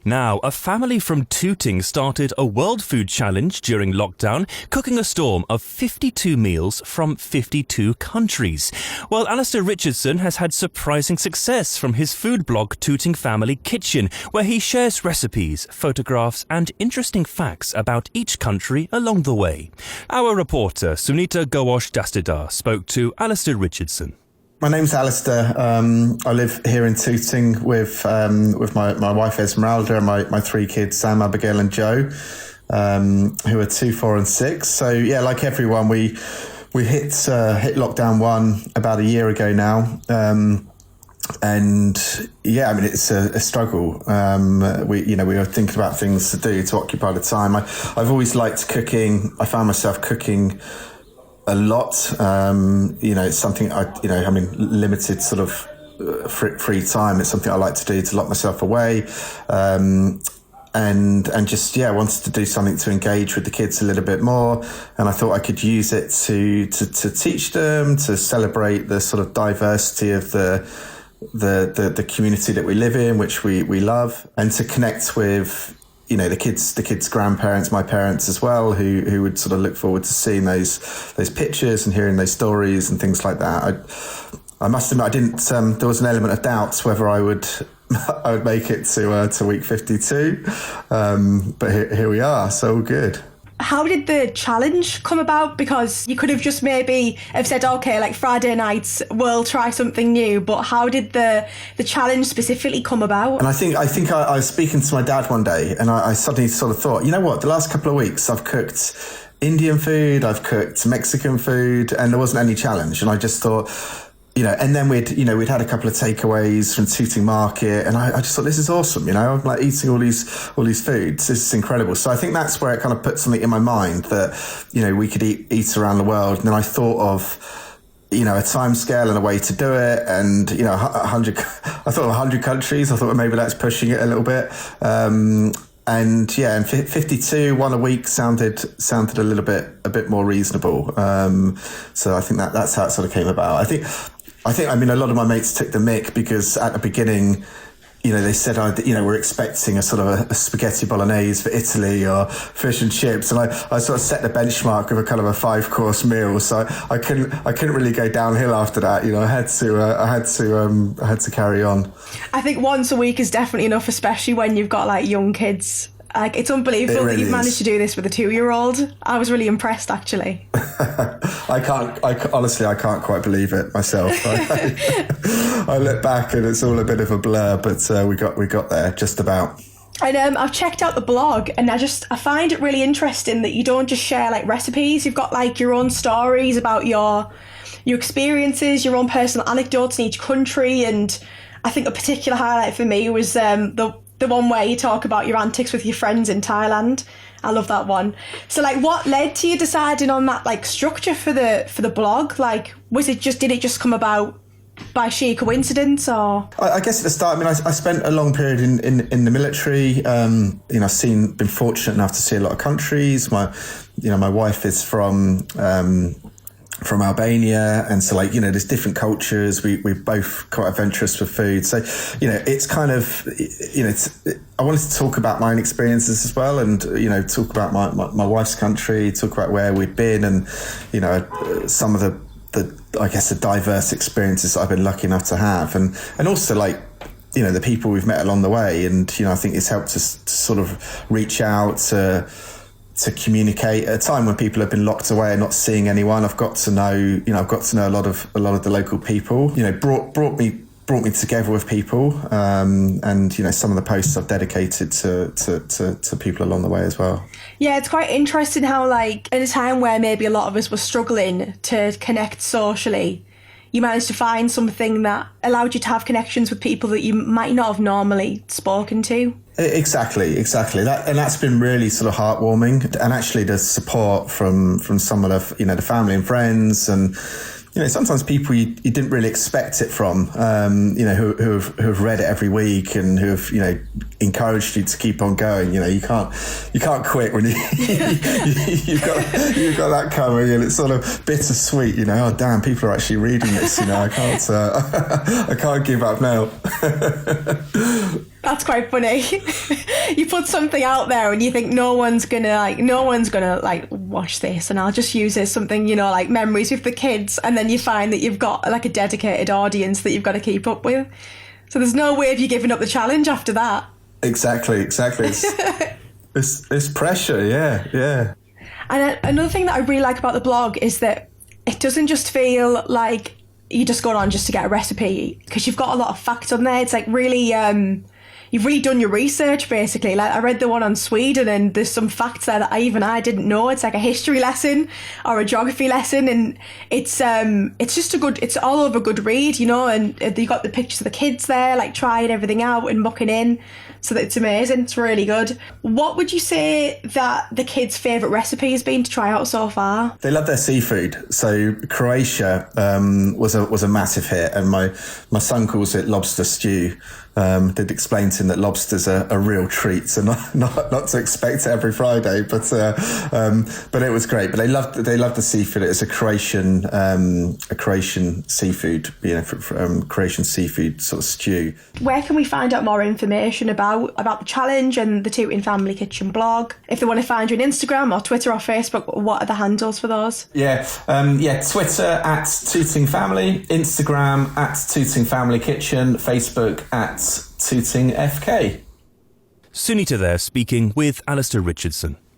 Now, a family from Tooting started a World Food Challenge during lockdown, cooking a storm of 52 meals from 52 countries. Well, Alistair Richardson has had surprising success from his food blog Tooting Family Kitchen, where he shares recipes, photographs and interesting facts about each country along the way. Our reporter Sunita Ghosh-Dastidar spoke to Alistair Richardson. My name's Alistair. I live here in Tooting with my wife Esmeralda and my three kids, Sam, Abigail and Joe, who are 2, 4 and 6. So yeah, like everyone, we hit lockdown 1 about a year ago now. And yeah, I mean, it's a struggle. We were thinking about things to do to occupy the time. I've always liked cooking. I found myself cooking a lot. It's something limited sort of free time. It's something I like to do to lock myself away. And just, wanted to do something to engage with the kids a little bit more. And I thought I could use it to teach them, to celebrate the sort of diversity of the community that we live in, which we love, and to connect with the kids' grandparents, my parents as well, who would sort of look forward to seeing those pictures and hearing those stories and things like that. I must admit, I didn't. There was an element of doubt whether I would make it to week 52, but here we are. So all good. How did the challenge come about? Because you could have just maybe have said, okay, like Friday nights, we'll try something new. But how did the challenge specifically come about? And I think I was speaking to my dad one day, and I suddenly sort of thought, you know what? The last couple of weeks I've cooked Indian food, I've cooked Mexican food, and there wasn't any challenge. And I just thought, and then we'd had a couple of takeaways from Tooting Market, and I just thought, this is awesome. I'm like eating all these foods. This is incredible. So I think that's where it kind of put something in my mind that, we could eat around the world. And then I thought of, a time scale and a way to do it. And, 100 countries. I thought maybe that's pushing it a little bit. And 52, one a week sounded a little bit, a bit more reasonable. So I think that's how it sort of came about. I mean, a lot of my mates took the mick because at the beginning, they said, we're expecting a sort of a spaghetti bolognese for Italy or fish and chips. And I sort of set the benchmark of a kind of a 5-course meal. So I couldn't really go downhill after that. I had to carry on. I think once a week is definitely enough, especially when you've got like young kids. Like, it's unbelievable that you've managed to do this with a 2-year-old. I was really impressed, actually. I can't quite believe it myself. I look back and it's all a bit of a blur, but we got there just about. And I've checked out the blog, and I find it really interesting that you don't just share like recipes. You've got like your own stories about your experiences, your own personal anecdotes in each country. And I think a particular highlight for me was the one where you talk about your antics with your friends in Thailand. I love that one. So like, what led to you deciding on that like structure for the blog? Like, did it just come about by sheer coincidence, or? I guess at the start, I mean, I spent a long period in the military. I've been fortunate enough to see a lot of countries. My wife is from Albania, and so there's different cultures. We're both quite adventurous with food, so it's kind of I wanted to talk about my own experiences as well, and talk about my wife's country, talk about where we've been, and some of the I guess the diverse experiences that I've been lucky enough to have, and also the people we've met along the way, and I think it's helped us to sort of reach out to communicate at a time when people have been locked away and not seeing anyone. I've got to know a lot of the local people. Brought me together with people, and some of the posts I've dedicated to people along the way as well. Yeah, it's quite interesting how like in a time where maybe a lot of us were struggling to connect socially, you managed to find something that allowed you to have connections with people that you might not have normally spoken to. Exactly. That's been really sort of heartwarming, and actually the support from some of the family and friends, and sometimes people you didn't really expect it from, who have read it every week and who have encouraged you to keep on going. You can't quit when you've got that coming, and it's sort of bittersweet. Oh damn, people are actually reading this. I can't give up now. That's quite funny. You put something out there and you think no one's gonna like watch this, and I'll just use it as something, you know, like memories with the kids, and then you find that you've got like a dedicated audience that you've got to keep up with. So there's no way of you giving up the challenge after that. Exactly. It's pressure, yeah. And another thing that I really like about the blog is that it doesn't just feel like you're just going on just to get a recipe, because you've got a lot of facts on there. It's like really, you've really done your research, basically. Like I read the one on Sweden, and there's some facts there that I didn't know. It's like a history lesson or a geography lesson, and it's just it's all over good read, you know. And you got the pictures of the kids there, like trying everything out and mucking in. So that it's amazing. It's really good. What would you say that the kids' favourite recipe has been to try out so far? They love their seafood. So Croatia was a massive hit, and my son calls it lobster stew. Did explain to him that lobster's a real treat, so not to expect it every Friday, but it was great. But they loved the seafood. It's a Croatian seafood, you know, Croatian seafood sort of stew. Where can we find out more information about the challenge and the Tooting Family Kitchen blog? If they want to find you on Instagram or Twitter or Facebook, what are the handles for those? Twitter at Tooting Family, Instagram at Tooting Family Kitchen, Facebook at Tooting FK. Sunita there speaking with Alistair Richardson.